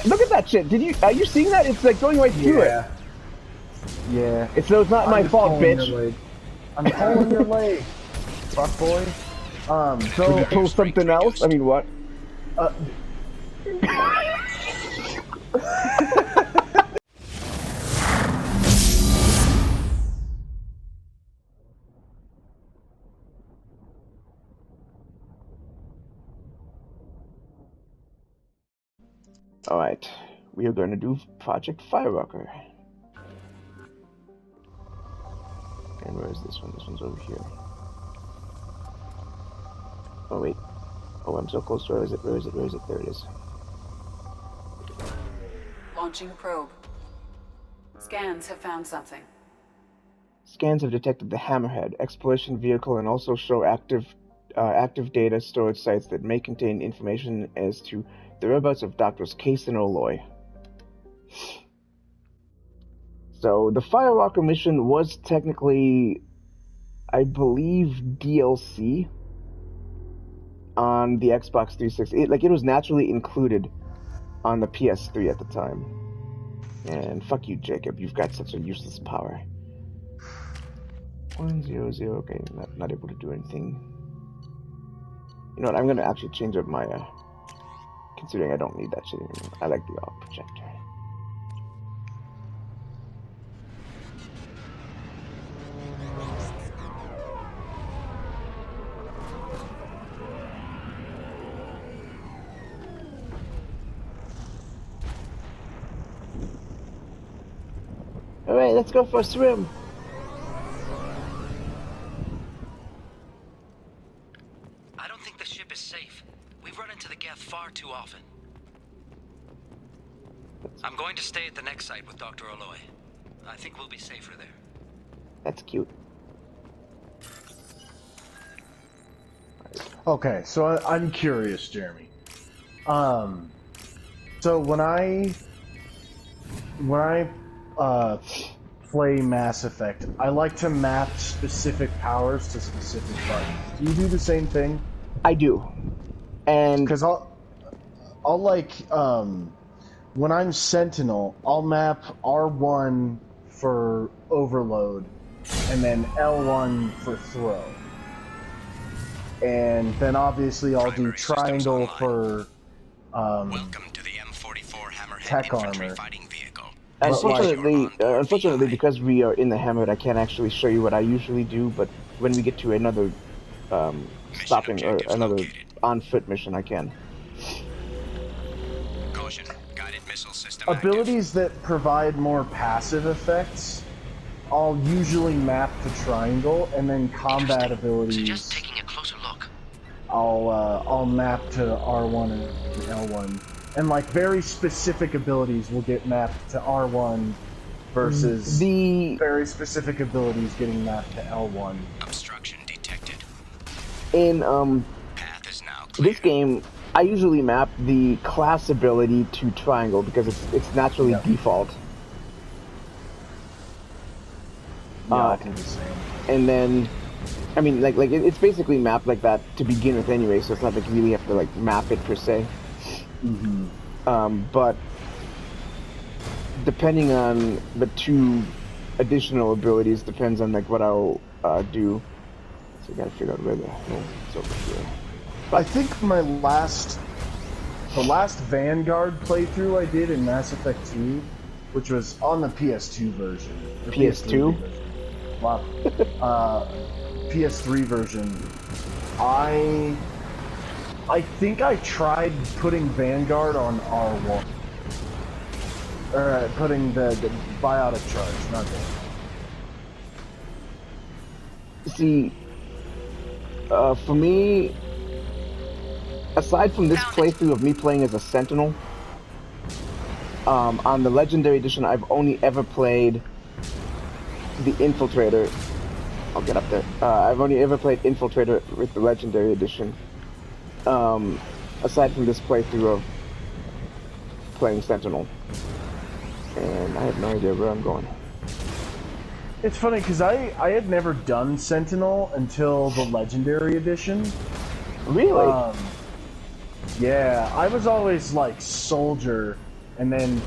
Look at that shit. Are you seeing that? It's like going right through it. Yeah. It's not my fault, bitch. I'm pulling your leg, fuck boy. So would you pull something else? I mean, what? Alright, we are going to do Project Firewalker. And where is this one? This one's over here. Oh wait. Oh, I'm so close. Where is it? Where is it? Where is it? There it is. Launching probe. Scans have found something. Scans have detected the Hammerhead exploration vehicle and also show active data storage sites that may contain information as to the whereabouts of Doctors Case and Aloy. So the Firewalker mission was technically, I believe, DLC on the Xbox 360. It was naturally included on the PS3 at the time. And fuck you, Jacob. You've got such a useless power. 100. Okay, not able to do anything. You know what? I'm gonna actually change up my. Considering I don't need that shit anymore. I like the AUG projector. Alright, let's go for a swim. I don't think the ship is safe. We've run into the geth far too often. I'm going to stay at the next site with Dr. Aloy. I think we'll be safer there. That's cute. Okay, so I'm curious, Jeremy. So when I play Mass Effect, I like to map specific powers to specific buttons. Do you do the same thing? I do. And because I'll like when I'm Sentinel, I'll map R1 for overload and then L1 for throw. And then obviously I'll do triangle for Welcome to the M44 Hammerhead tech infantry armor. Fighting vehicle. Unfortunately, because we are in the Hammerhead, I can't actually show you what I usually do. But when we get to another stopping or another on-foot mission, I can. Caution, guided missile system Abilities that provide more passive effects, I'll usually map to triangle, and then combat abilities. Suggest taking a closer look. I'll map to R1 and L1, and like very specific abilities will get mapped to R1 versus the very specific abilities getting mapped to L1. Obstruction detected. In Path is now clear. this game, I usually map the class ability to triangle because it's naturally default. I do the same. And then, I mean, like it's basically mapped like that to begin with anyway, so it's not like you really have to like map it per se. But depending on the two additional abilities, depends on like what I'll do. So you gotta figure out where it's over here. I think the last Vanguard playthrough I did in Mass Effect 2, which was on the PS2 version. PS2? Wow. PS3 version. I think I tried putting Vanguard on R1. Or putting the biotic charge, not that. See, for me, aside from this playthrough of me playing as a Sentinel, on the Legendary Edition, I've only ever played the Infiltrator. I'll get up there. I've only ever played Infiltrator with the Legendary Edition. Aside from this playthrough of playing Sentinel. And I have no idea where I'm going. It's funny, because I had never done Sentinel until the Legendary Edition. Really? Yeah, I was always like Soldier, and then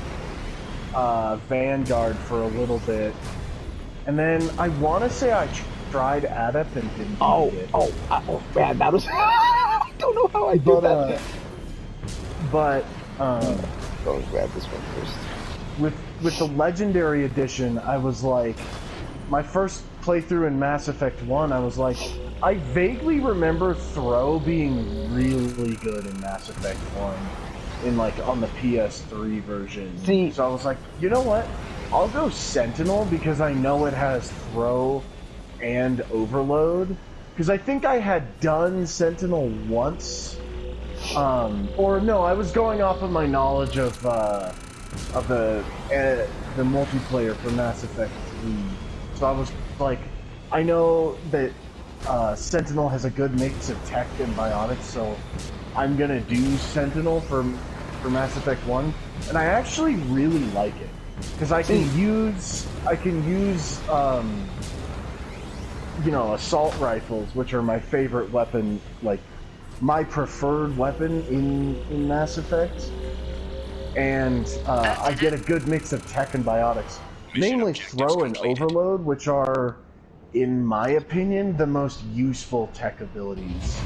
Vanguard for a little bit, and then I want to say I tried Adept and didn't like it. Oh man, that was I don't know how I did that. Go grab this one first. With the Legendary Edition, I was like, my first playthrough in Mass Effect 1, I was like, I vaguely remember Throw being really good in Mass Effect 1, on the PS3 version. So I was like, you know what? I'll go Sentinel because I know it has Throw and Overload. Because I think I had done Sentinel once. Or no, I was going off of my knowledge of the multiplayer for Mass Effect 3. So I was like, I know that Sentinel has a good mix of tech and biotics, so I'm gonna do Sentinel for Mass Effect 1, and I actually really like it because I can use assault rifles, which are my favorite weapon, like my preferred weapon in Mass Effect, and I get a good mix of tech and biotics, namely Throw and Overload, which are, in my opinion, the most useful tech abilities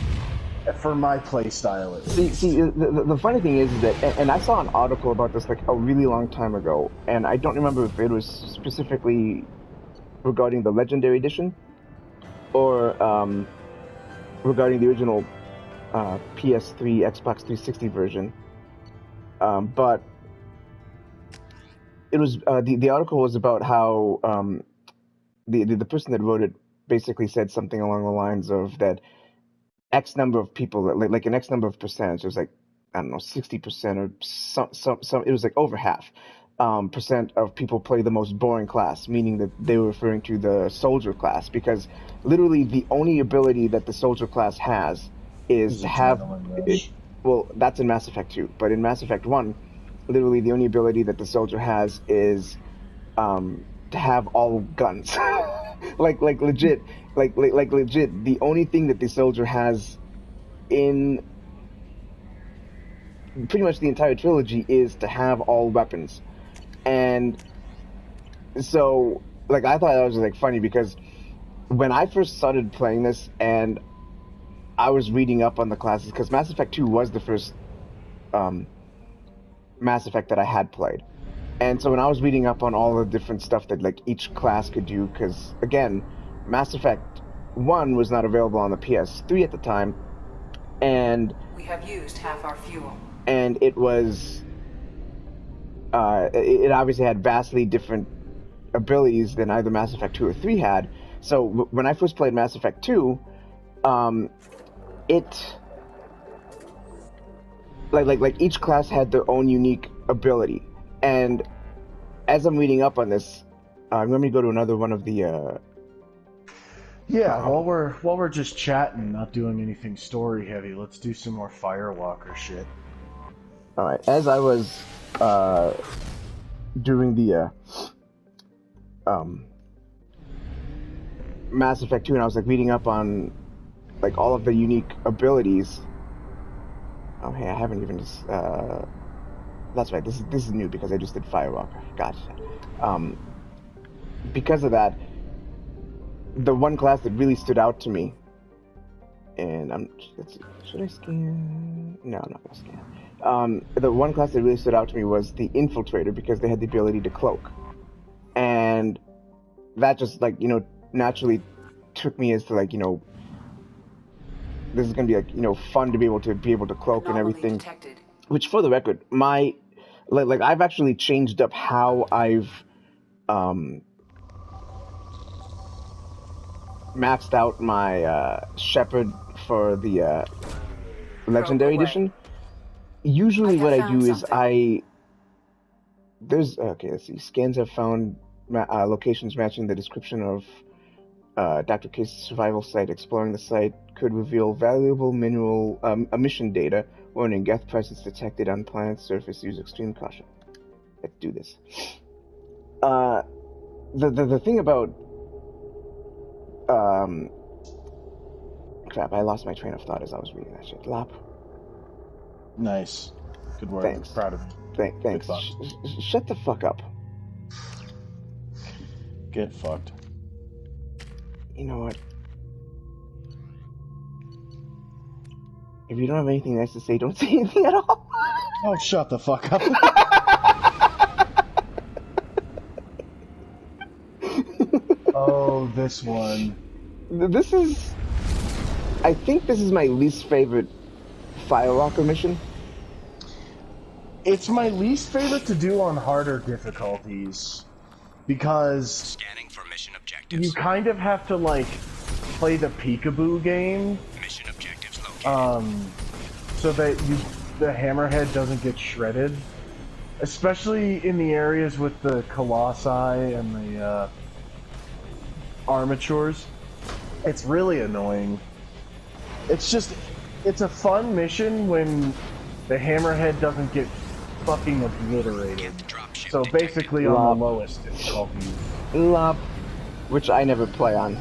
for my playstyle. See, the funny thing is that, and I saw an article about this like a really long time ago, and I don't remember if it was specifically regarding the Legendary Edition or regarding the original PS3, Xbox 360 version. But it was the article was about how the person that wrote it basically said something along the lines of that X number of people, like an X number of percentage, it was like, I don't know, 60% or some it was like over half percent of people play the most boring class, meaning that they were referring to the soldier class, because literally the only ability that the soldier class has is to have well, that's in Mass Effect 2, but in Mass Effect 1, literally the only ability that the soldier has is to have all guns. like legit, like legit, the only thing that the soldier has in pretty much the entire trilogy is to have all weapons. And so, like, I thought that was like funny because when I first started playing this and I was reading up on the classes, because Mass Effect 2 was the first Mass Effect that I had played. And so when I was reading up on all the different stuff that like each class could do, because again, Mass Effect 1 was not available on the PS3 at the time, and we have used half our fuel. And it was it obviously had vastly different abilities than either Mass Effect 2 or 3 had. So when I first played Mass Effect 2, it like each class had their own unique ability. And as I'm reading up on this, let me go to another one of the. While we're just chatting, not doing anything story heavy, let's do some more Firewalker shit. All right. As I was doing the Mass Effect 2, and I was like reading up on like all of the unique abilities. Oh, hey, I haven't even just. That's right. This is new because I just did Firewalker. Gotcha. Because of that, the one class that really stood out to me, and should I scan? No, I'm not gonna scan. The one class that really stood out to me was the Infiltrator, because they had the ability to cloak, and that just like naturally took me as to like this is gonna be like fun to be able to cloak and everything. Detected. Which, for the record, I've actually changed up how I've maxed out my Shepard for the Legendary Edition. Usually what I do is let's see, scans have found locations matching the description of Dr. Case's survival site. Exploring the site could reveal valuable mineral emission data. Warning, Geth presence detected on planet's surface. Use extreme caution. Let's do this. The thing about crap, I lost my train of thought as I was reading that shit. Lap. Nice. Good work. Thanks. Proud of you. Thanks. fucked. Shut the fuck up. Get fucked. You know what? If you don't have anything nice to say, don't say anything at all. Oh, shut the fuck up. Oh, this one. This is... I think this is my least favorite Firewalker mission. It's my least favorite to do on harder difficulties. Because Scanning for mission objectives. you kind of have to, like, play the peekaboo game. Mission objectives located. So that the hammerhead doesn't get shredded. Especially in the areas with the colossi and the armatures. It's really annoying. It's a fun mission when the hammerhead doesn't get fucking obliterated. So basically on the lowest difficulty. Lop, which I never play on.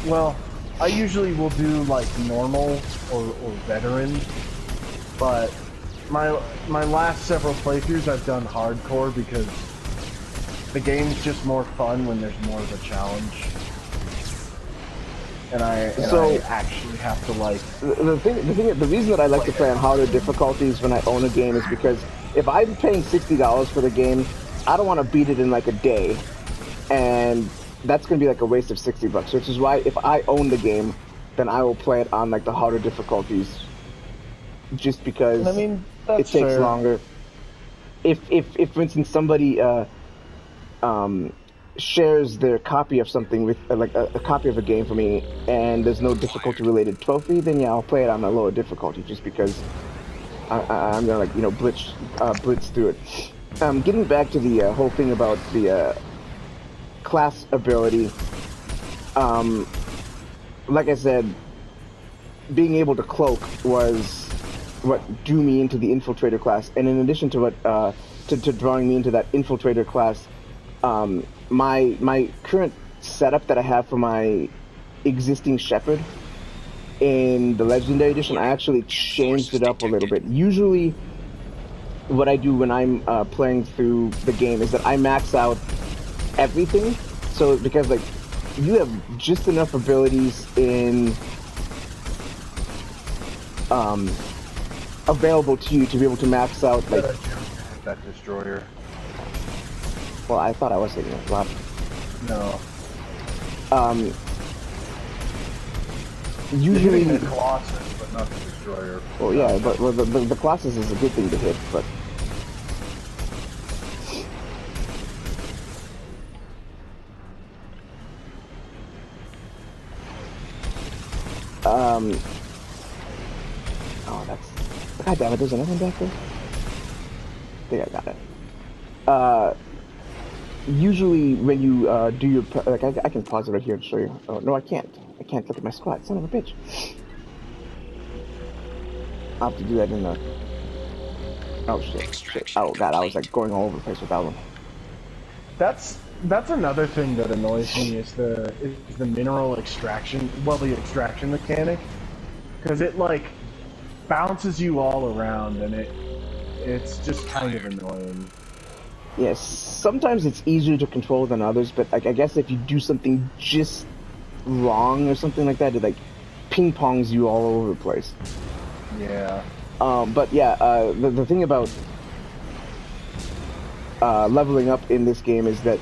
Well, I usually will do like normal or veteran, but my last several playthroughs I've done hardcore because the game's just more fun when there's more of a challenge. And I actually have to like... The reason that I like to play on harder difficulties when I own a game is because if I'm paying $60 for the game, I don't want to beat it in like a day. And that's going to be like a waste of $60, which is why if I own the game, then I will play it on like the harder difficulties. Just because it takes longer. If for instance somebody shares their copy of something with like a copy of a game for me and there's no difficulty related trophy, then yeah, I'll play it on a lower difficulty just because I'm gonna like, you know, blitz through it. Getting back to the whole thing about the class ability, like I said, being able to cloak was what drew me into the infiltrator class, and in addition to what to drawing me into that infiltrator class, my current setup that I have for my existing Shepherd in the Legendary Edition, I actually changed it up a little bit. Usually, what I do when I'm playing through the game is that I max out everything. So because like you have just enough abilities in available to you to be able to max out like that destroyer. Well, I thought I was hitting it a lot. No. Usually the Colossus, but not the destroyer. Well, yeah, but the Colossus is a good thing to hit, but oh, that's... God damn it, there's another one back there? I think I got it. Usually when you do your... Like, I can pause it right here to show you. Oh, no, I can't. I can't look at my squad. Son of a bitch. I'll have to do that in the... Oh, shit. Oh, God, I was, like, going all over the place without them. That's another thing that annoys me is the mineral extraction, well, the extraction mechanic, because it like bounces you all around and it's just kind of annoying. Yes, sometimes it's easier to control than others, but like I guess if you do something just wrong or something like that, it like ping pongs you all over the place. Yeah. But yeah, the thing about leveling up in this game is that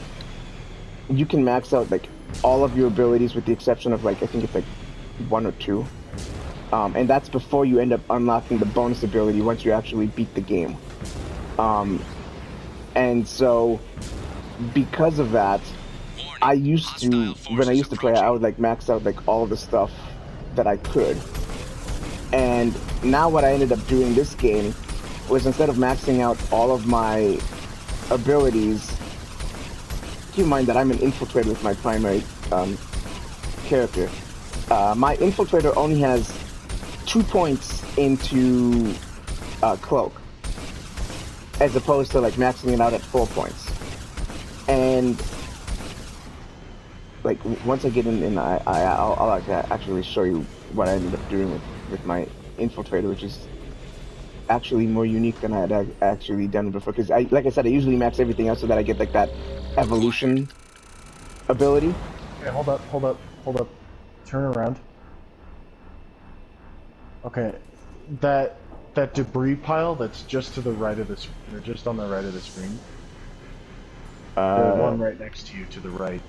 you can max out like all of your abilities with the exception of like I think it's like 1 or 2, and that's before you end up unlocking the bonus ability once you actually beat the game. And so because of that, I used to, when I used to play, I would like max out like all the stuff that I could. And now what I ended up doing this game was instead of maxing out all of my abilities, keep in mind that I'm an infiltrator with my primary character. My infiltrator only has 2 points into cloak, as opposed to like maxing it out at 4 points. And like once I get in, I'll actually show you what I ended up doing with my infiltrator, which is actually more unique than I had actually done before. Because like I said, I usually max everything out so that I get like that evolution ability. Okay, hold up. Turn around. Okay, that debris pile that's just to the right of the screen, or just on the right of the screen. The one right next to you, to the right.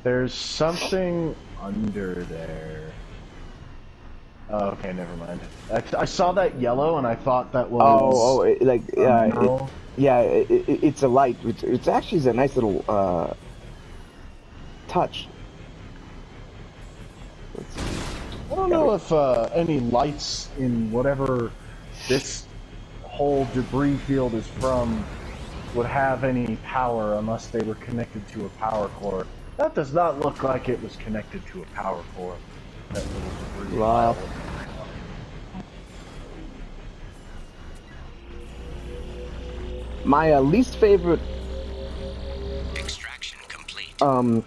There's something under there. Oh, okay, never mind. I saw that yellow and I thought that was... It's a light. It's actually a nice little touch. I don't know if any lights in whatever this whole debris field is from would have any power unless they were connected to a power core. That does not look like it was connected to a power core. That little debris. Wow. My least favorite extraction complete.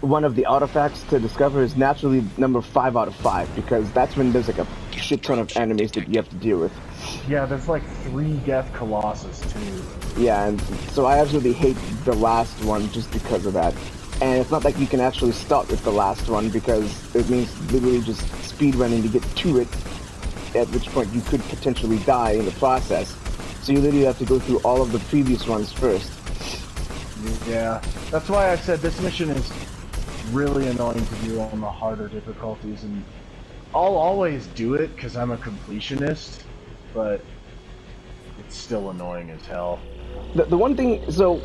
One of the artifacts to discover is naturally number 5 out of 5, because that's when there's like a shit ton of enemies that you have to deal with. Yeah, there's like 3 Geth Colossus too. Yeah, and so I absolutely hate the last one just because of that. And it's not like you can actually start with the last one, because it means literally just speedrunning to get to it, at which point you could potentially die in the process. So you literally have to go through all of the previous ones first. Yeah, that's why I said this mission is really annoying to do on the harder difficulties, and I'll always do it because I'm a completionist, but it's still annoying as hell. The one thing, so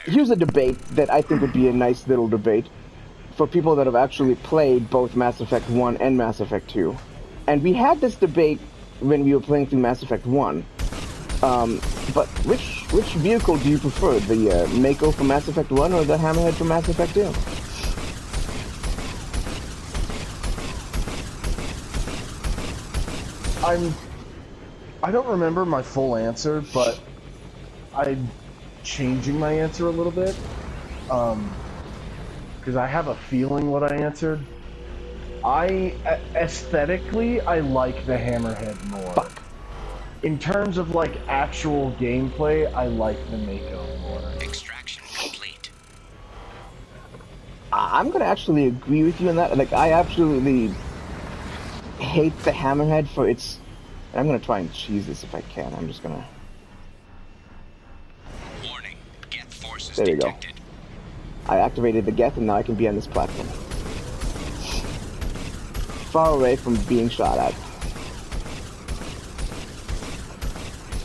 here's a debate that I think would be a nice little debate for people that have actually played both Mass Effect 1 and Mass Effect 2. And we had this debate when we were playing through Mass Effect 1. But which vehicle do you prefer? The Mako from Mass Effect 1 or the Hammerhead from Mass Effect 2? I don't remember my full answer, but I'm changing my answer a little bit. Because I have a feeling what I answered. Aesthetically, I like the Hammerhead more. Fuck. In terms of like actual gameplay, I like the Mako more. Extraction complete. I'm gonna actually agree with you on that. Like, I absolutely hate the Hammerhead for its... I'm gonna try and cheese this if I can. I'm just gonna... Warning. Geth forces There we go. detected. I activated the Geth and now I can be on this platform. Far away from being shot at.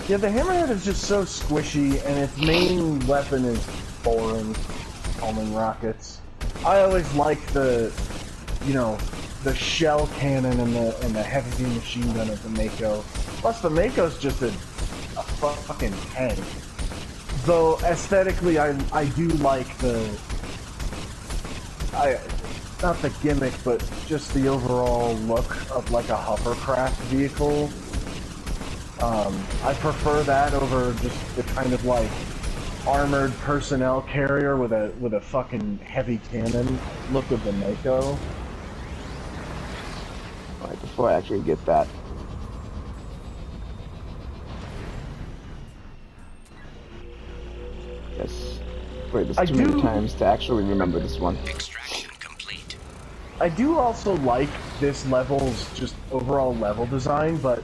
Yeah, the Hammerhead is just so squishy, and its main weapon is boring, homing rockets. I always like the, you know, the shell cannon and the heavy machine gun of the Mako. Plus, the Mako's just a fucking tank. Though aesthetically, I do like not the gimmick, but just the overall look of like a hovercraft vehicle. I prefer that over just the kind of like armored personnel carrier with a fucking heavy cannon look of the Mako. Alright, before I actually get that. Yes. Played this too many times to actually remember this one. Extraction complete. I do also like this level's just overall level design, but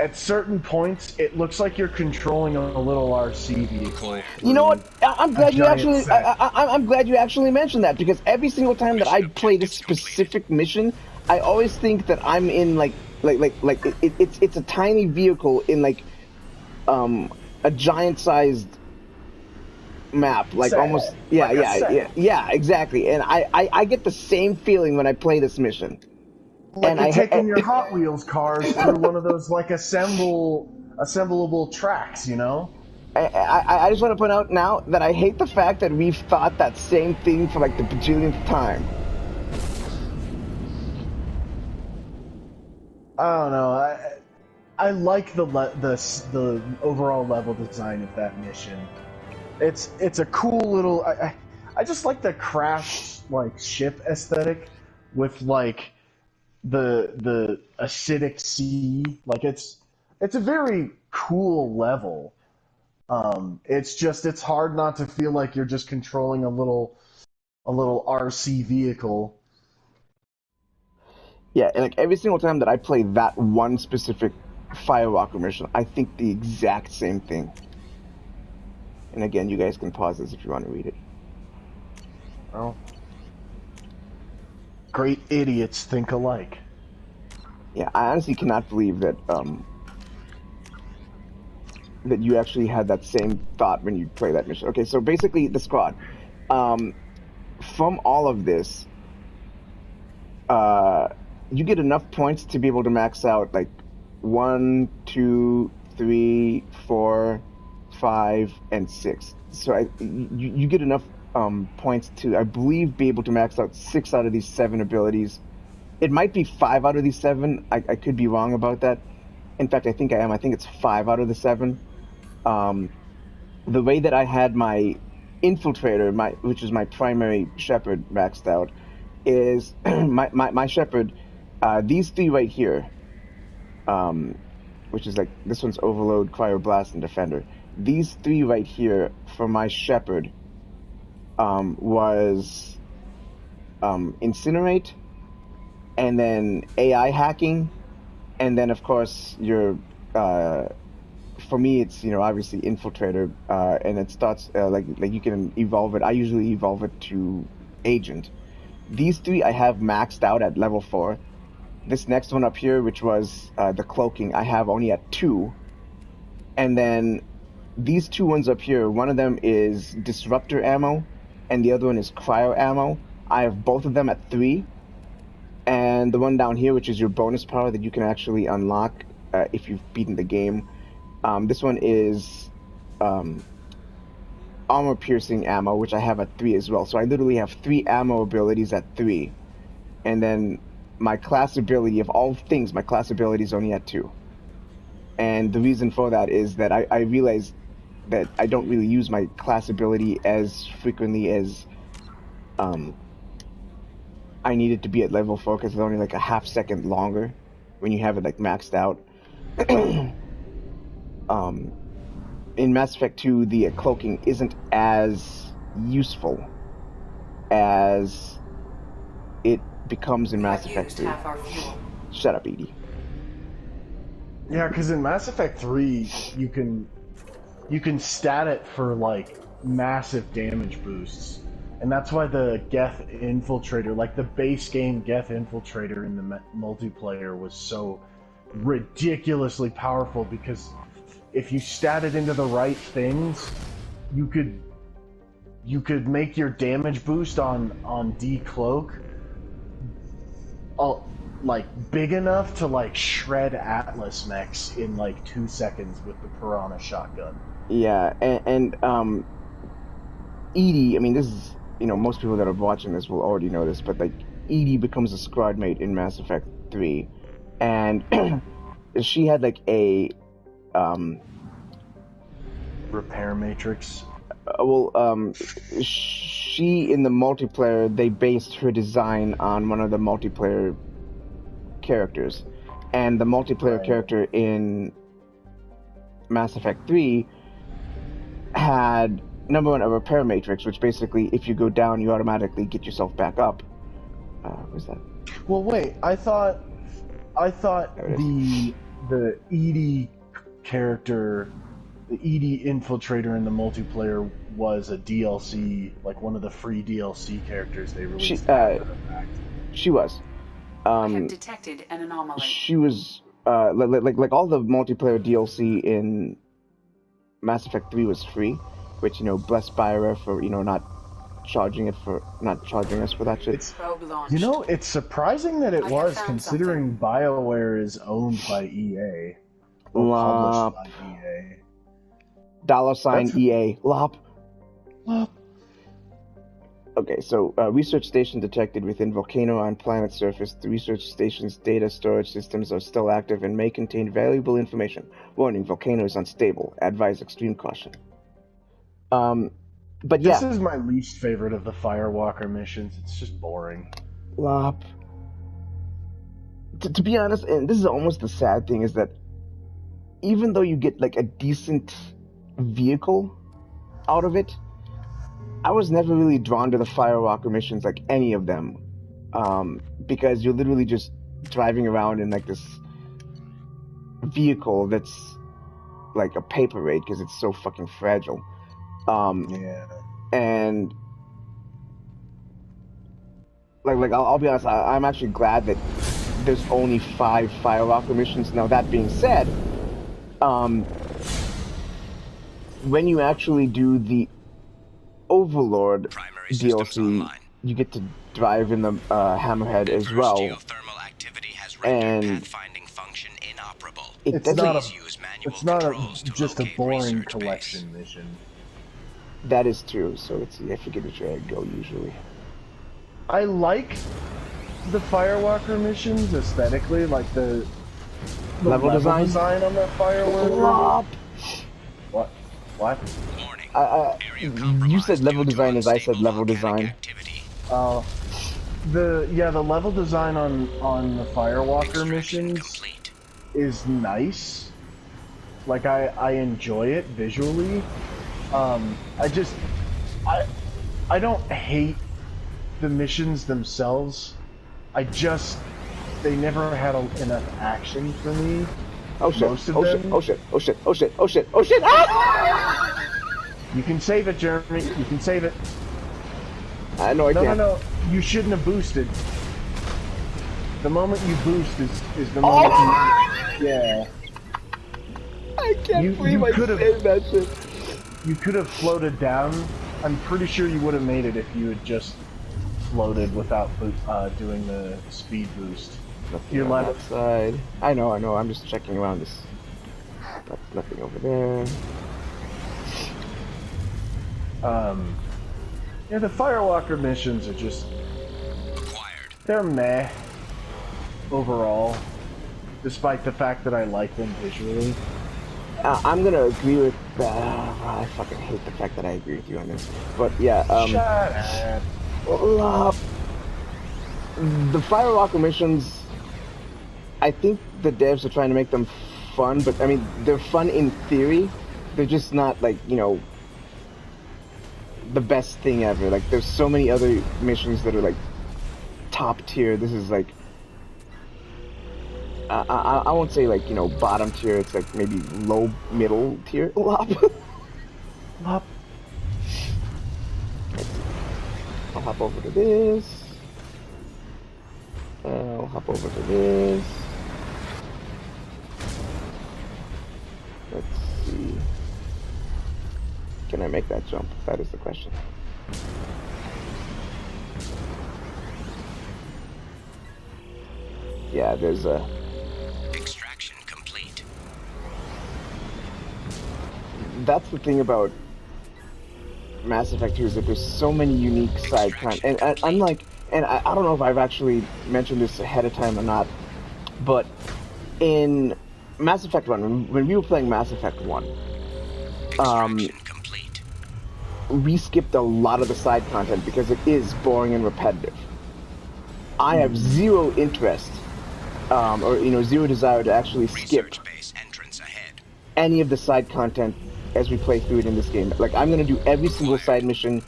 at certain points, it looks like you're controlling a little RC vehicle. You know what? I'm glad you actually. I'm glad you actually mentioned that, because every single time that I play this specific mission, I always think that I'm in it's a tiny vehicle in like a giant-sized map, like almost yeah, exactly. And I get the same feeling when I play this mission. Like you're taking your Hot Wheels cars through one of those like assemblable tracks, you know? I just want to point out now that I hate the fact that we've thought that same thing for like the bajillionth time. I don't know. I like the overall level design of that mission. It's a cool little. I just like the crashed like ship aesthetic with like the acidic sea. Like it's a very cool level. It's hard not to feel like you're just controlling a little RC vehicle. Yeah, and like every single time that I play that one specific Firewalker mission, I think the exact same thing. And again, you guys can pause this if you want to read it. Well, great idiots think alike. Yeah, I honestly cannot believe that that you actually had that same thought when you play that mission. Okay, so basically the squad. From all of this, you get enough points to be able to max out like 1, 2, 3, 4, 5, and 6. So you get enough points to, I believe, be able to max out 6 out of these 7 abilities. It might be 5 out of these 7. I could be wrong about that. In fact, I think I am. I think it's 5 out of the 7. The way that I had my infiltrator, which is my primary shepherd, maxed out, is my shepherd. These 3 right here, which is like this one's Overload, Cryoblast, and Defender. These 3 right here for my shepherd was Incinerate, and then AI hacking, and then of course your for me it's obviously Infiltrator, and it starts like you can evolve it. I usually evolve it to Agent. These 3 I have maxed out at level 4. This next one up here, which was the Cloaking, I have only at 2. And then these 2 ones up here, one of them is Disruptor ammo, and the other one is Cryo ammo. I have both of them at 3. And the one down here, which is your bonus power that you can actually unlock if you've beaten the game, this one is Armor Piercing ammo, which I have at 3 as well. So I literally have 3 ammo abilities at 3. And then my class ability, of all things, my class ability is only at 2. And the reason for that is that I realized that I don't really use my class ability as frequently as I need it to be at level 4, because it's only like a half second longer when you have it like maxed out. In Mass Effect 2, the cloaking isn't as useful as it becomes in Mass Effect 3. Shut up, Edie. Yeah, because in Mass Effect 3, you can stat it for like massive damage boosts, and that's why the Geth Infiltrator, like the base game Geth Infiltrator in the multiplayer, was so ridiculously powerful, because if you stat it into the right things, you could make your damage boost on decloak like big enough to like shred Atlas mechs in like 2 seconds with the Piranha shotgun. Yeah, and Edie, I mean, this is, most people that are watching this will already know this, but like Edie becomes a squad mate in Mass Effect 3, and she had like a repair matrix. She, in the multiplayer, they based her design on one of the multiplayer characters, and the multiplayer character in Mass Effect 3 had, number one, a repair matrix, which basically, if you go down, you automatically get yourself back up. What's that? Well, wait, I thought the Edie character, the Edie Infiltrator in the multiplayer, was a DLC, like one of the free DLC characters they released. She was. I have detected an anomaly. She was like all the multiplayer DLC in Mass Effect 3 was free, which bless Spyro for not charging us for that shit. It's surprising that it was, considering BioWare is owned by EA. Or published by EA. $EA. Lop. Okay, so research station detected within volcano on planet surface. The research station's data storage systems are still active and may contain valuable information. Warning, volcano is unstable. Advise extreme caution. But yeah. This is my least favorite of the Firewalker missions. It's just boring. Lop. to be honest, and this is almost the sad thing, is that even though you get like a decent vehicle out of it, I was never really drawn to the Firewalker missions, like any of them, because you're literally just driving around in like this vehicle that's like a paperweight because it's so fucking fragile. Yeah. And like I'll be honest, I'm actually glad that there's only 5 Firewalker missions. Now that being said, when you actually do the Overlord Primary systems DLC, online. you get to drive in the Hammerhead as Adverse well. geothermal activity has rendered And pathfinding function inoperable. It It's not doesn't. Please use manual It's not controls to just a locate boring research collection mission. That is true. So let's see. I forget which way I go usually. I like the Firewalker missions aesthetically, like the Level design? on the Firewalker. What? What? Base. Warning. Area You compromised said level due to design as I said unstable level volcanic design. activity. The level design on the Firewalker Extraction missions complete. is nice. Like I enjoy it visually. I don't hate the missions themselves. They never had enough action for me. Oh shit! Most of Oh them. shit! Oh shit! Oh shit! Oh shit! Oh shit! Oh shit! Ah! You can save it, Jeremy. You can save it. No, I can't. No. You shouldn't have boosted. The moment you boost is the moment you... Yeah. I can't You believe I could've- saved that shit. You could have floated down. I'm pretty sure you would have made it if you had just floated without doing the speed boost. Nothing Your on left. that side. I know. I'm just checking around this. Nothing over there. Yeah, the Firewalker missions are just... Acquired. They're meh. Overall. Despite the fact that I like them visually. I'm gonna agree with. I fucking hate the fact that I agree with you on this. But yeah. Shut up. The Firewalker missions, I think the devs are trying to make them fun, but I mean, they're fun in theory. They're just not like, the best thing ever. Like, there's so many other missions that are like top tier. This is like, I won't say like, bottom tier. It's like maybe low, middle tier. Lop. Lop. I'll hop over to this. I'll hop over to this. Let's see. Can I make that jump? That is the question. Yeah, there's a... Extraction complete. That's the thing about Mass Effect 2 is that there's so many unique side content. And unlike... And I don't know if I've actually mentioned this ahead of time or not, but in Mass Effect 1, when we were playing Mass Effect 1, Extraction complete. we skipped a lot of the side content because it is boring and repetitive. I have zero interest, or zero desire to actually skip Research base entrance ahead. any of the side content as we play through it in this game. Like, I'm gonna do every single side mission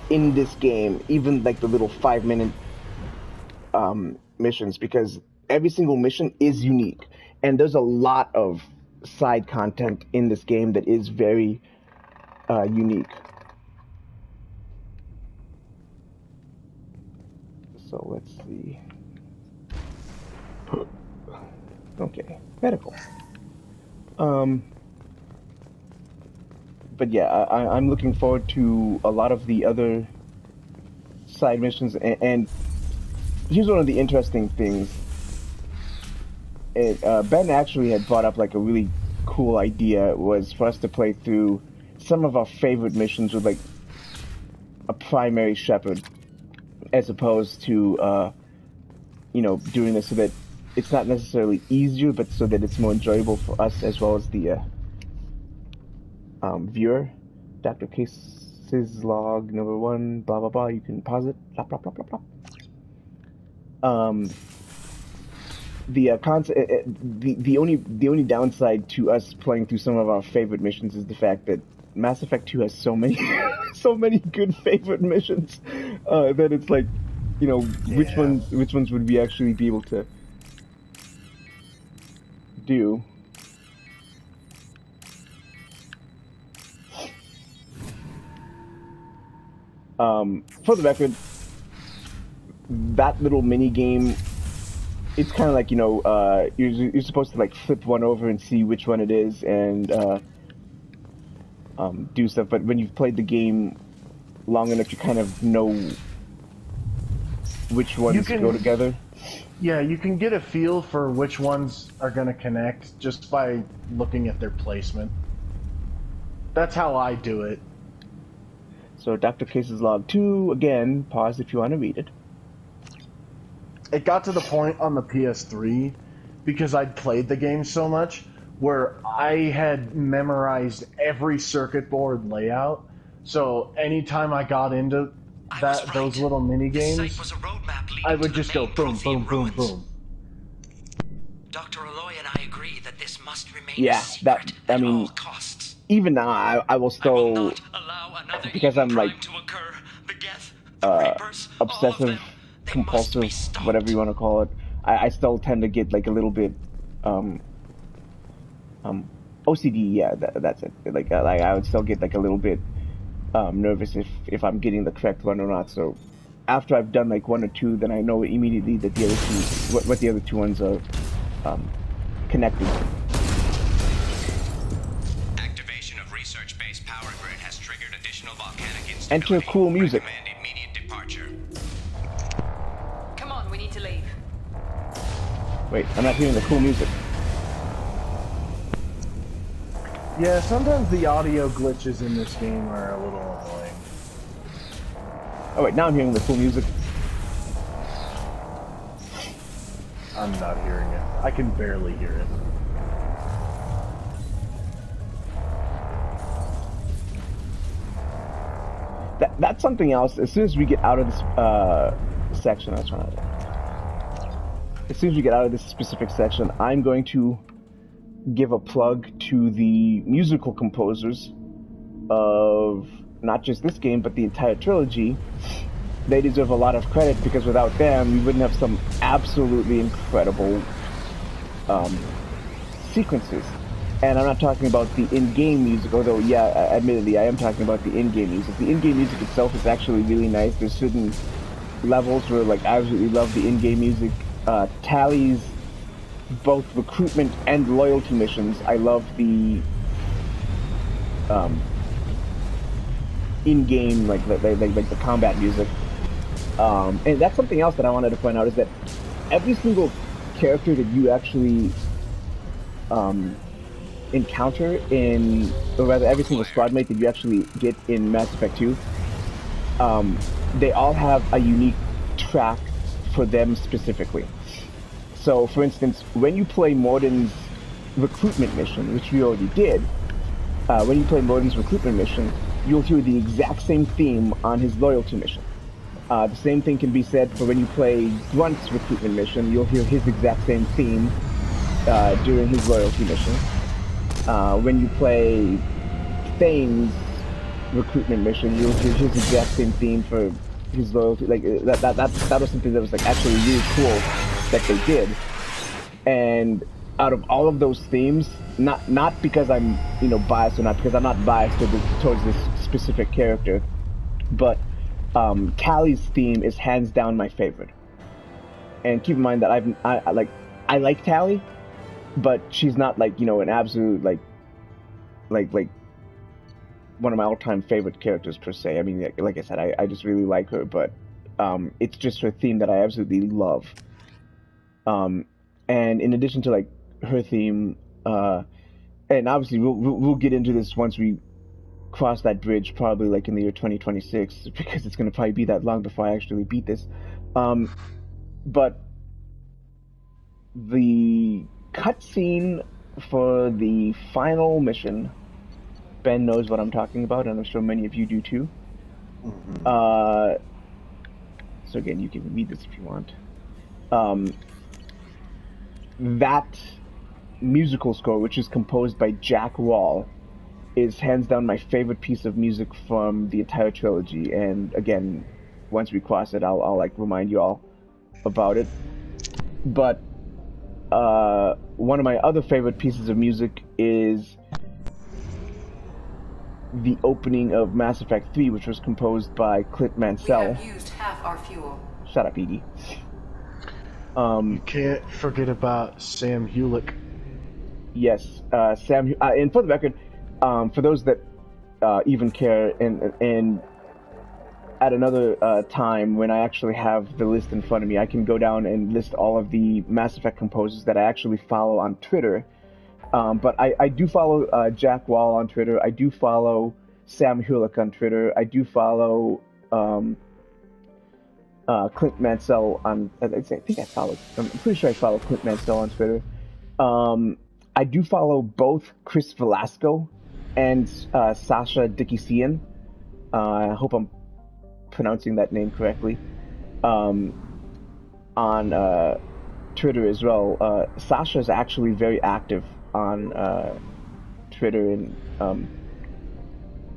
in this game, even like the little 5-minute missions, because every single mission is unique, and there's a lot of side content in this game that is very unique. So let's see. Okay, medical. But yeah, I'm looking forward to a lot of the other side missions, and here's one of the interesting things. Ben actually had brought up like a really cool idea, was for us to play through some of our favorite missions with like a primary shepherd, as opposed to doing this so that it's not necessarily easier, but so that it's more enjoyable for us as well as the viewer. Dr. Case's log number 1, blah blah blah. You can pause it. Blah blah blah blah blah. the only downside to us playing through some of our favorite missions is the fact that Mass Effect 2 has so many so many good favorite missions that it's like, you know, which ones would we actually be able to do? For the record, that little mini game, it's kind of like, you know, you're supposed to like flip one over and see which one it is and do stuff. But when you've played the game long enough, you kind of know which ones go together. Yeah, you can get a feel for which ones are going to connect just by looking at their placement. That's how I do it. So Dr. Case's log 2, again, pause if you want to read it. It got to the point on the PS3, because I'd played the game so much, where I had memorized every circuit board layout. So anytime I got into those little mini games, I would just go boom, boom, boom, boom. Dr. Aloy and I agree that this must remain secret at all costs. Even now, I will still, because I'm like obsessive, compulsive, whatever you want to call it. I still tend to get like a little bit OCD. Yeah, that's it. Like I would still get like a little bit nervous if I'm getting the correct one or not. So after I've done like one or two, then I know immediately that the other two, what the other two ones are connected. Activation of research-based power grid has triggered additional volcanic instability. Enter cool music. Recommend immediate departure. Come on, we need to leave. Wait, I'm not hearing the cool music. Yeah, sometimes the audio glitches in this game are a little annoying. Oh wait, now I'm hearing the cool music. I'm not hearing it. I can barely hear it. That's something else. As soon as we get out of this section, as soon as we get out of this specific section, I'm going to give a plug to the musical composers of not just this game, but the entire trilogy. They deserve a lot of credit, because without them, we wouldn't have some absolutely incredible sequences. And I'm not talking about the in-game music, although, yeah, admittedly, I am talking about the in-game music. The in-game music itself is actually really nice. There's certain levels where, like, I absolutely love the in-game music. Tally's both recruitment and loyalty missions. I love the in-game, like the combat music. And that's something else that I wanted to point out, is that every single character that you actually encounter in, or rather every single squad mate that you actually get in Mass Effect 2, they all have a unique track for them specifically. So, for instance, when you play Morden's recruitment mission, which we already did, when you play Morden's recruitment mission, you'll hear the exact same theme on his loyalty mission. The same thing can be said for when you play Grunt's recruitment mission. You'll hear his exact same theme during his loyalty mission. When you play Thane's recruitment mission, you'll hear his exact same theme for his loyalty. Like that was something that was like actually really cool that they did. And out of all of those themes, not because I'm biased, or not because I'm not biased towards this specific character, but Callie's theme is hands down my favorite. And keep in mind that I like Tally, but she's not like an absolute like one of my all-time favorite characters per se. I mean, like I said, I just really like her, but it's just her theme that I absolutely love. And in addition to like her theme, and obviously we'll get into this once we cross that bridge, probably like in the year 2026, because it's going to probably be that long before I actually beat this. But the cutscene for the final mission, Ben knows what I'm talking about, and I'm sure many of you do too. Mm-hmm. So again, you can read this if you want. that musical score, which is composed by Jack Wall, is hands down my favorite piece of music from the entire trilogy. And again, once we cross it, I'll like remind you all about it. But one of my other favorite pieces of music is the opening of Mass Effect 3, which was composed by Clint Mansell. We have used half our fuel. Shut up, Edie. You can't forget about Sam Hulick. Yes, Sam. And for the record, for those that even care, and at another time when I actually have the list in front of me, I can go down and list all of the Mass Effect composers that I actually follow on Twitter. But I do follow Jack Wall on Twitter. I do follow Sam Hulick on Twitter. I do follow Clint Mansell on. I'm pretty sure I follow Clint Mansell on Twitter. I do follow both Chris Velasco and Sasha Dickiesian. I hope I'm pronouncing that name correctly. On Twitter as well. Sasha is actually very active on Twitter, and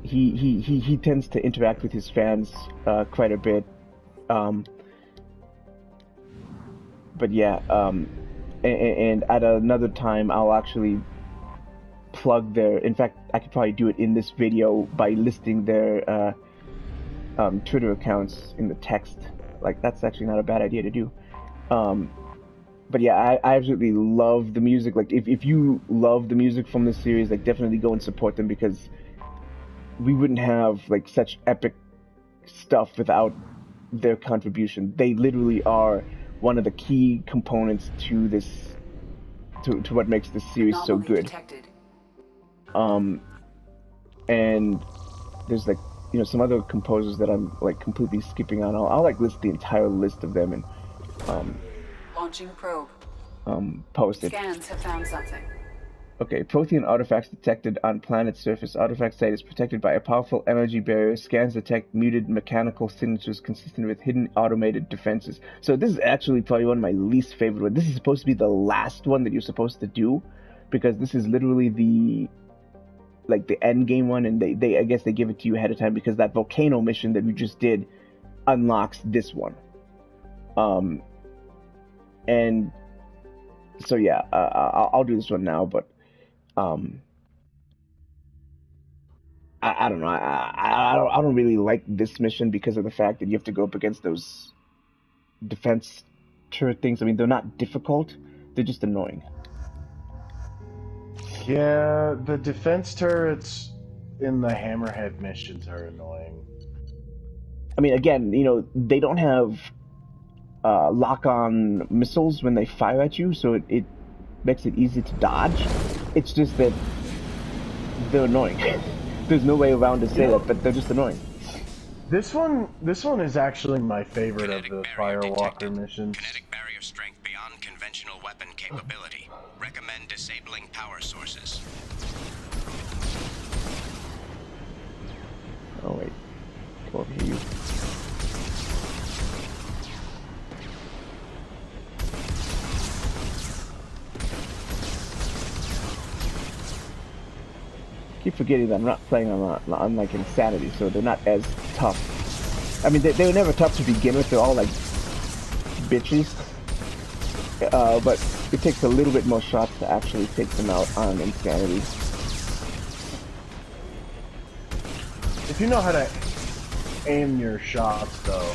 he tends to interact with his fans quite a bit. But yeah, and at another time I'll actually plug their. In fact, I could probably do it in this video by listing their Twitter accounts in the text. Like, that's actually not a bad idea to do. But yeah, I absolutely love the music. Like, if you love the music from this series, like, definitely go and support them, because we wouldn't have like such epic stuff without their contribution. They literally are one of the key components to this, to what makes this series so good. Detected. And there's like, you know, some other composers that I'm like completely skipping on. I'll like list the entire list of them and Launching probe. post it. Scans have found something. Okay, Prothean artifacts detected on planet surface. Artifact site is protected by a powerful energy barrier. Scans detect muted mechanical signatures consistent with hidden automated defenses. So this is actually probably one of my least favorite ones. This is supposed to be the last one that you're supposed to do, because this is literally the end game one, and they I guess they give it to you ahead of time, because that volcano mission that we just did unlocks this one. And so yeah, I'll do this one now, but I don't know. I don't really like this mission because of the fact that you have to go up against those defense turret things. I mean, they're not difficult; they're just annoying. Yeah, the defense turrets in the Hammerhead missions are annoying. I mean, again, you know, they don't have lock-on missiles when they fire at you, so it makes it easy to dodge. It's just that they're annoying. There's no way around to say that, but they're just annoying. This one is actually my favorite of the Firewalker missions. Kinetic barrier strength beyond conventional weapon capability. Recommend disabling power sources. Oh wait, come over here, you. Keep forgetting that I'm not playing on like Insanity, so they're not as tough. I mean, they were never tough to begin with. They're all like bitches, but it takes a little bit more shots to actually take them out on Insanity. If you know how to aim your shots, though,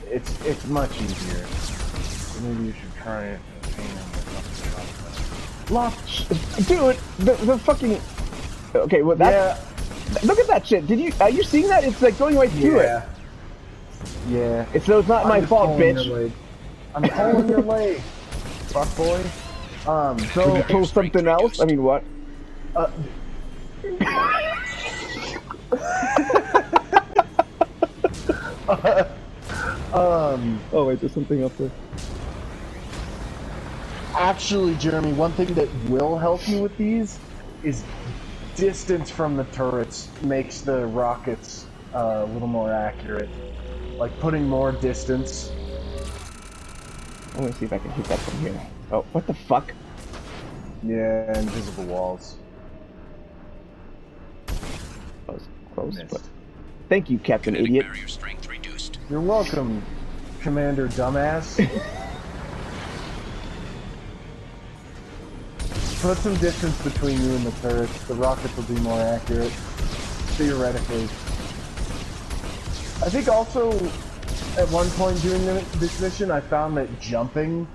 it's much easier. Maybe you should try it. Dude, the fucking. Okay, well that. Yeah. Look at that shit. Are you seeing that? It's like going right through it. Yeah. It's not my fault, bitch. I'm pulling your leg, fuck boy. So would you pull something else? I mean, what? Oh wait, there's something up there. Actually, Jeremy, one thing that will help you with these is distance from the turrets makes the rockets a little more accurate. Like putting more distance I'm gonna see if I can hit that from here. Oh, what the fuck? Yeah, invisible walls. That was close, Missed. but... Thank you, Captain Kinetic Idiot. barrier strength reduced. You're welcome, Commander Dumbass. Put some distance between you and the turrets. The rockets will be more accurate, theoretically. I think also, at one point during this mission, I found that jumping,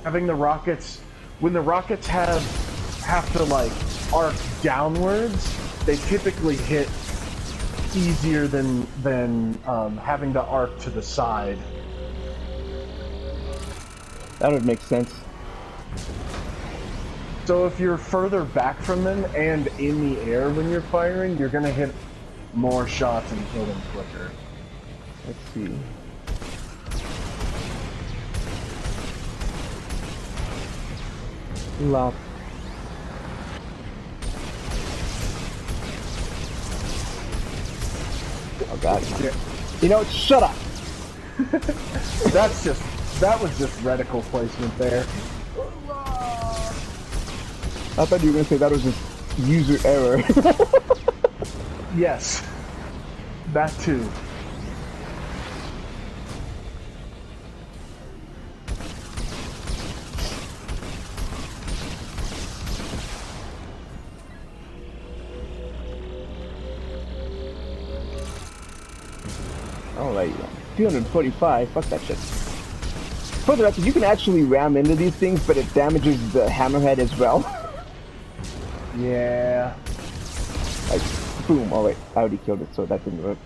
having the rockets, when the rockets have to like arc downwards, they typically hit easier than having to arc to the side. That would make sense. So if you're further back from them and in the air when you're firing, you're gonna hit more shots and kill them quicker. Let's see. Lock. Oh god. Yeah. You know what? Shut up! That was just reticle placement there. I thought you were gonna say that was just user error. Yes. That too. Alright, 345, fuck that shit. For the record, you can actually ram into these things, but it damages the hammerhead as well. Yeah. Like, boom, oh wait, I already killed it, so that didn't work.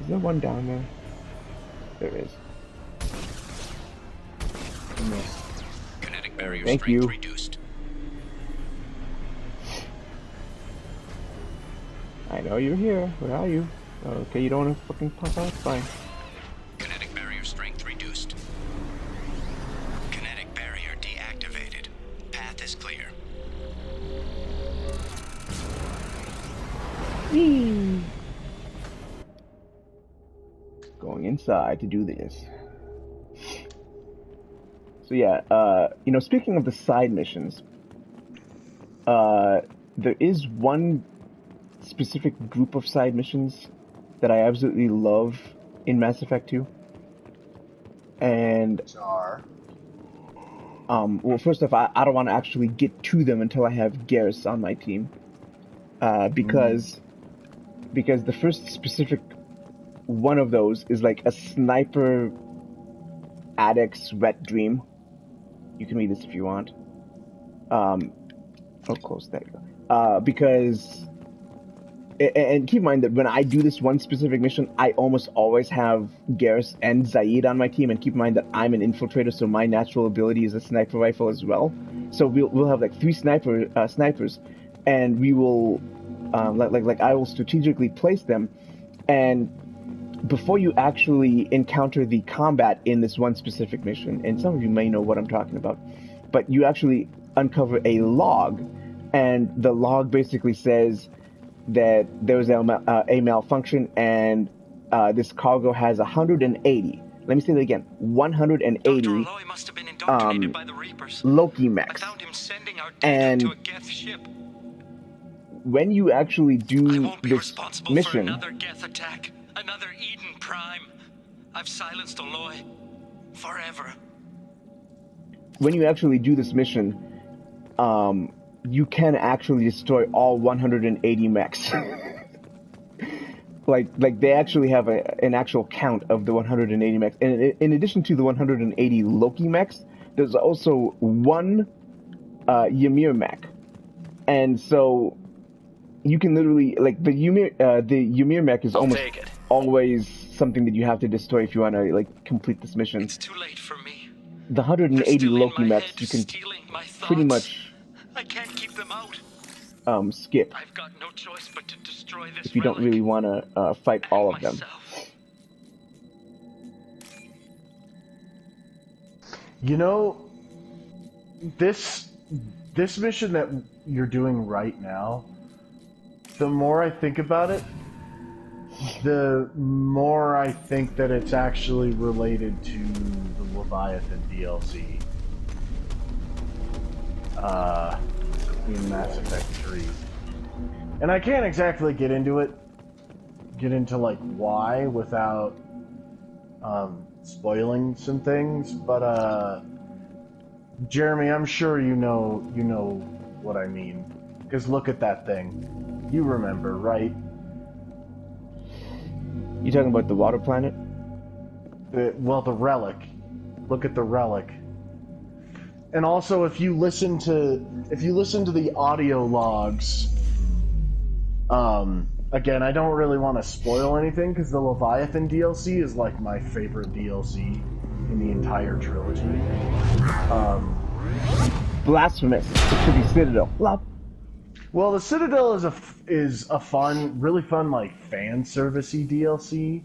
Is there one down there? There is. Kinetic barrier Thank strength you. reduced. I know you're here. Where are you? Okay, you don't want to fucking pop out? Fine. Kinetic barrier strength reduced. Kinetic barrier deactivated. Path is clear. Going inside to do this. So yeah, you know, speaking of the side missions, there is one specific group of side missions that I absolutely love in Mass Effect 2. And well, first off, I don't want to actually get to them until I have Garrus on my team, because the first specific one of those is like a sniper addict's wet dream. You can read this if you want. Oh, close. There you go. Because, and keep in mind that when I do this one specific mission, I almost always have Garrus and Zaid on my team. And keep in mind that I'm an infiltrator, so my natural ability is a sniper rifle as well. So we'll have like 3 snipers, and we will like I will strategically place them, and before you actually encounter the combat in this one specific mission, and some of you may know what I'm talking about, but you actually uncover a log, and the log basically says that there was a malfunction, and this cargo has 180. Let me say that again. 180 Dr. Aloy must have been indoctrinated by the Reapers. Loki I mechs. found him sending our data And to a Geth ship. when you actually I do won't be this responsible for mission, another Geth attack. Another Eden Prime. I've silenced Aloy. Forever. when you actually do this mission, you can actually destroy all 180 mechs. like they actually have an actual count of the 180 mechs. And in addition to the 180 Loki mechs, there's also one Ymir mech. And so you can literally, like, the Ymir mech is almost always something that you have to destroy if you want to, like, complete this mission. It's too late for me. The 180 They're still in Loki my mechs head, you can stealing my pretty thoughts. much I can't keep them out. skip I've got no choice but to destroy this if you don't relic really want to fight and all of them. myself. You know, this mission that you're doing right now, the more I think about it, the more I think that it's actually related to the Leviathan DLC in Mass Effect 3. And I can't exactly get into like why without spoiling some things, but Jeremy, I'm sure you know what I mean. Because look at that thing. You remember, right? You talking about the water planet? The relic. Look at the relic. And also, if you listen to the audio logs, again, I don't really want to spoil anything because the Leviathan DLC is like my favorite DLC in the entire trilogy. Blasphemous. It should be Citadel. Flop. Well, the Citadel is a fun, really fun, like fan servicey DLC.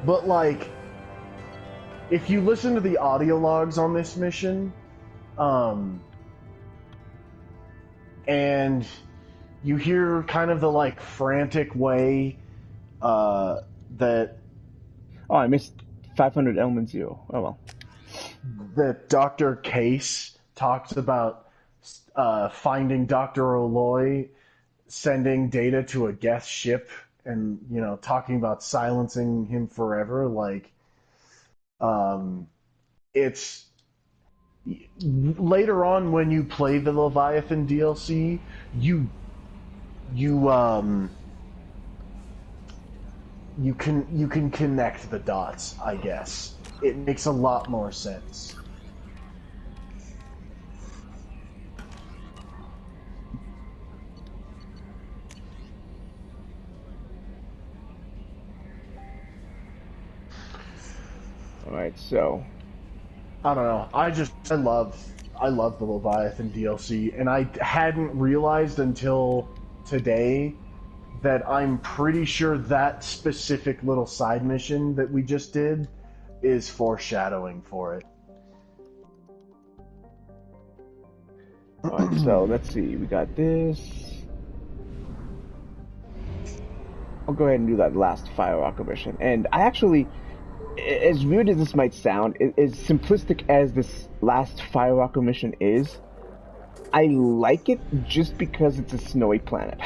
But like, if you listen to the audio logs on this mission, and you hear kind of the like frantic way that. Oh, I missed 500 Element Zero. Oh well. That Dr. Case talks about finding Dr. Oloy, sending data to a guest ship, and talking about silencing him forever. Like, it's later on when you play the Leviathan DLC, you can connect the dots, I guess. It makes a lot more sense. Alright, so I don't know. I love the Leviathan DLC, and I hadn't realized until today that I'm pretty sure that specific little side mission that we just did is foreshadowing for it. alright, so let's see. We got this. I'll go ahead and do that last Firewalker mission. And I actually, as weird as this might sound, as simplistic as this last Firewalker mission is, I like it just because it's a snowy planet.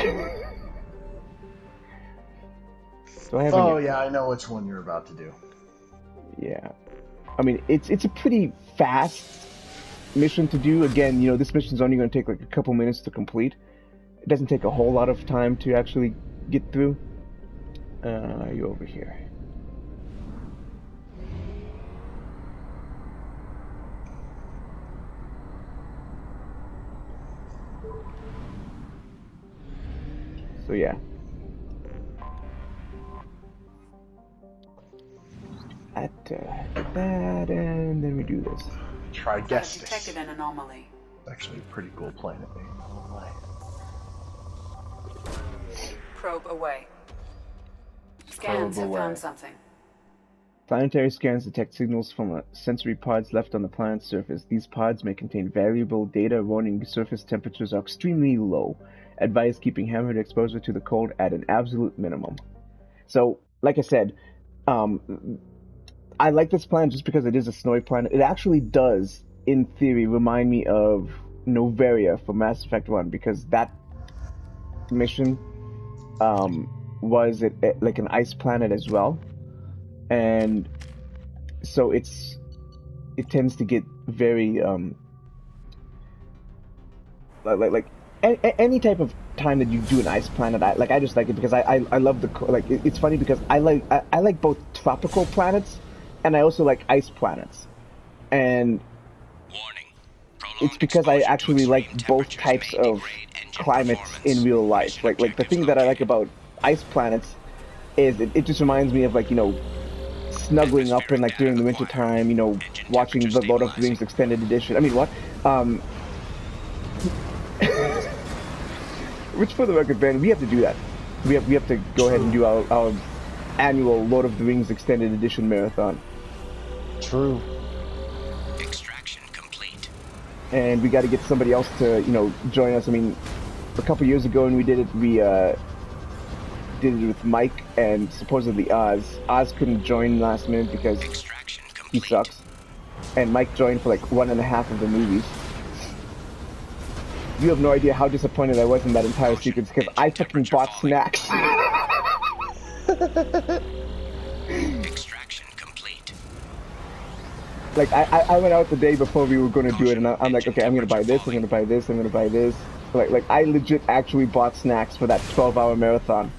So I haven't yeah, I know which one you're about to do. Yeah. I mean, it's a pretty fast mission to do. Again, this mission's only going to take like a couple minutes to complete. It doesn't take a whole lot of time to actually get through. Are you over here? So yeah. Get that, and then we do this. Trigestis. Detected an anomaly. Actually a pretty cool planet name. Probe away. Scans have found something. Planetary scans detect signals from sensory pods left on the planet's surface. These pods may contain valuable data warning surface temperatures are extremely low. Advise keeping hammerhead exposure to the cold at an absolute minimum. So, like I said, I like this planet just because it is a snowy planet. It actually does, in theory, remind me of Noveria from Mass Effect 1, because that mission was like an ice planet as well. And so it tends to get very like any type of time that you do an ice planet, I just like it because I love it's funny because I like both tropical planets and I also like ice planets, and it's because I actually like both types of climates in real life. Like the thing that I like about ice planets is it just reminds me of snuggling up in during the winter time, watching the Lord of the Rings extended edition. I mean, what? Which, for the record, Ben, we have to do that. We have to go ahead and do our annual Lord of the Rings extended edition marathon. True. Extraction complete. and we got to get somebody else to join us. I mean, a couple years ago when we did it, we did it with Mike and supposedly Oz. Oz couldn't join last minute because he sucks, and Mike joined for like 1.5 of the movies. You have no idea how disappointed I was in that entire sequence because I fucking bought snacks. Extraction complete. Like, I went out the day before we were going to do it, and I'm like, okay, I'm going to buy this, I'm going to buy this, I'm going to buy this. Like, I legit actually bought snacks for that 12-hour marathon.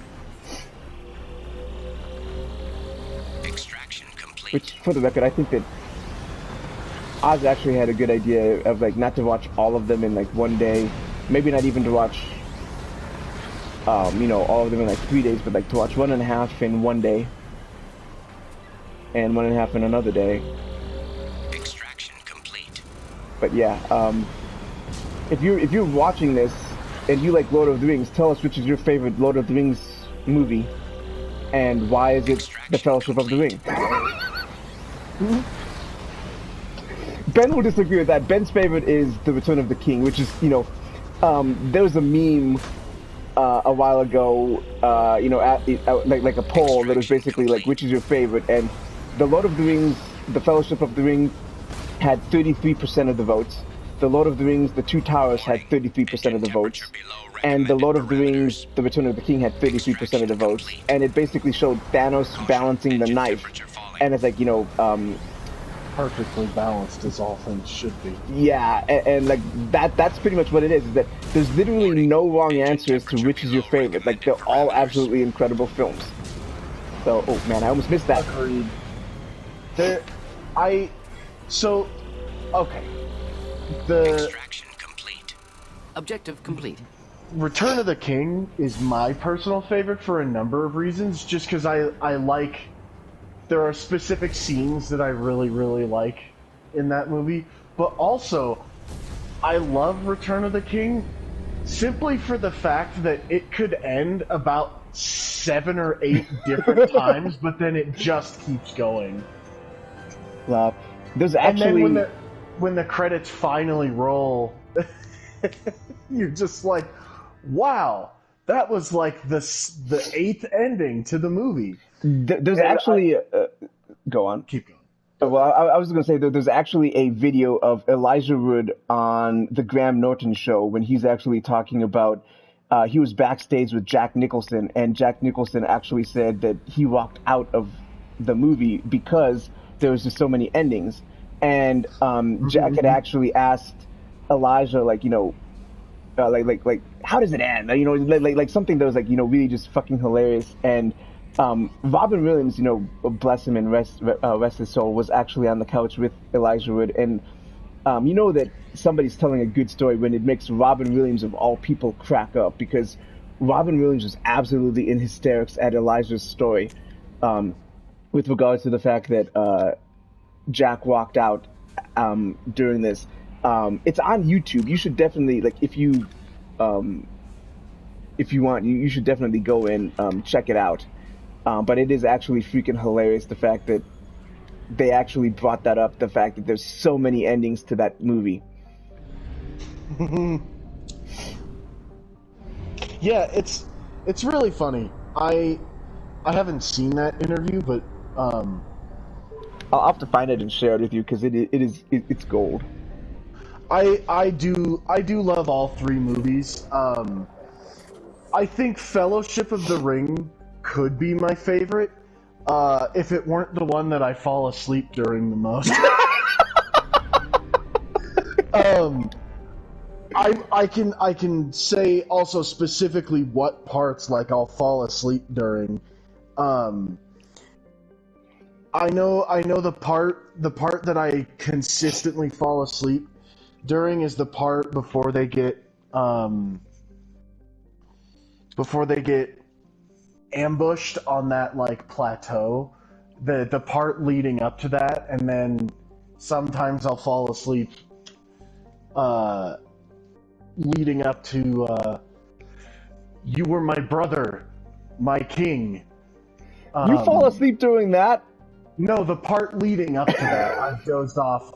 Extraction complete. Which, for the record, I think that Oz actually had a good idea of, like, not to watch all of them in, like, one day. Maybe not even to watch, all of them in, like, 3 days, but, like, to watch 1.5 in one day. And 1.5 in another day. Extraction complete. But yeah, if you're watching this and you like Lord of the Rings, tell us which is your favorite Lord of the Rings movie, and why is it The Fellowship of the Ring? Ben will disagree with that. Ben's favorite is The Return of the King, which is there was a meme a while ago, like a poll that was basically like, which is your favorite, and The Lord of the Rings, The Fellowship of the Ring had 33% of the votes. The Lord of the Rings, The Two Towers had 33% of the votes. And The Lord of the Rings, The Return of the King had 33% of the votes. And it basically showed Thanos balancing the knife. And it's like, Perfectly balanced as all things should be. yeah, and like that's pretty much what it is that there's literally no wrong answer as to which is your favorite. Like, they're all absolutely incredible films. So, oh man, I almost missed that. Agreed. Okay. The Extraction complete. Objective complete. Return of the King is my personal favorite for a number of reasons, just because I like... There are specific scenes that I really, really like in that movie, but also, I love Return of the King simply for the fact that it could end about 7 or 8 different times, but then it just keeps going. There's actually... And then when the credits finally roll, you're just like, wow, that was like the 8th ending to the movie. There's actually... go on. Keep going. Well, I was going to say that there's actually a video of Elijah Wood on the Graham Norton show when he's actually talking about... he was backstage with Jack Nicholson, and Jack Nicholson actually said that he walked out of the movie because there was just so many endings. And Jack had actually asked Elijah, like, like how does it end? Like something that was like, really just fucking hilarious. And Robin Williams, bless him and rest his soul, was actually on the couch with Elijah Wood. And that somebody's telling a good story when it makes Robin Williams, of all people, crack up, because Robin Williams was absolutely in hysterics at Elijah's story with regards to the fact that Jack walked out during this. It's on YouTube. You should definitely, like, if you want, you should definitely go and check it out. But it is actually freaking hilarious, the fact that they actually brought that up, the fact that there's so many endings to that movie. Yeah, it's really funny. I haven't seen that interview, but I'll have to find it and share it with you because it's gold. I do love all 3 movies. I think Fellowship of the Ring could be my favorite, if it weren't the one that I fall asleep during the most. I can say also specifically what parts, like, I'll fall asleep during. I know the part that I consistently fall asleep during is the part before they get ambushed on that, like, plateau. The part leading up to that, and then sometimes I'll fall asleep leading up to you were my brother, my king. You fall asleep during that? No, the part leading up to that, I've dozed off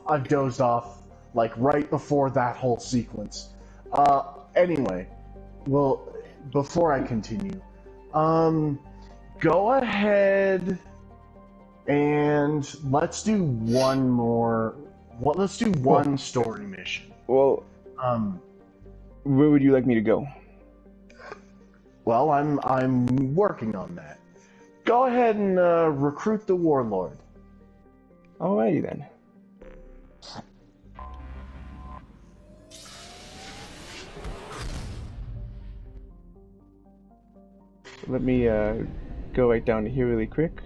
like right before that whole sequence. Anyway, well, before I continue, go ahead and let's do one more. Let's do one story mission. Well, where would you like me to go? Well, I'm working on that. Go ahead and recruit the warlord. Alrighty then. Let me go right down to here really quick.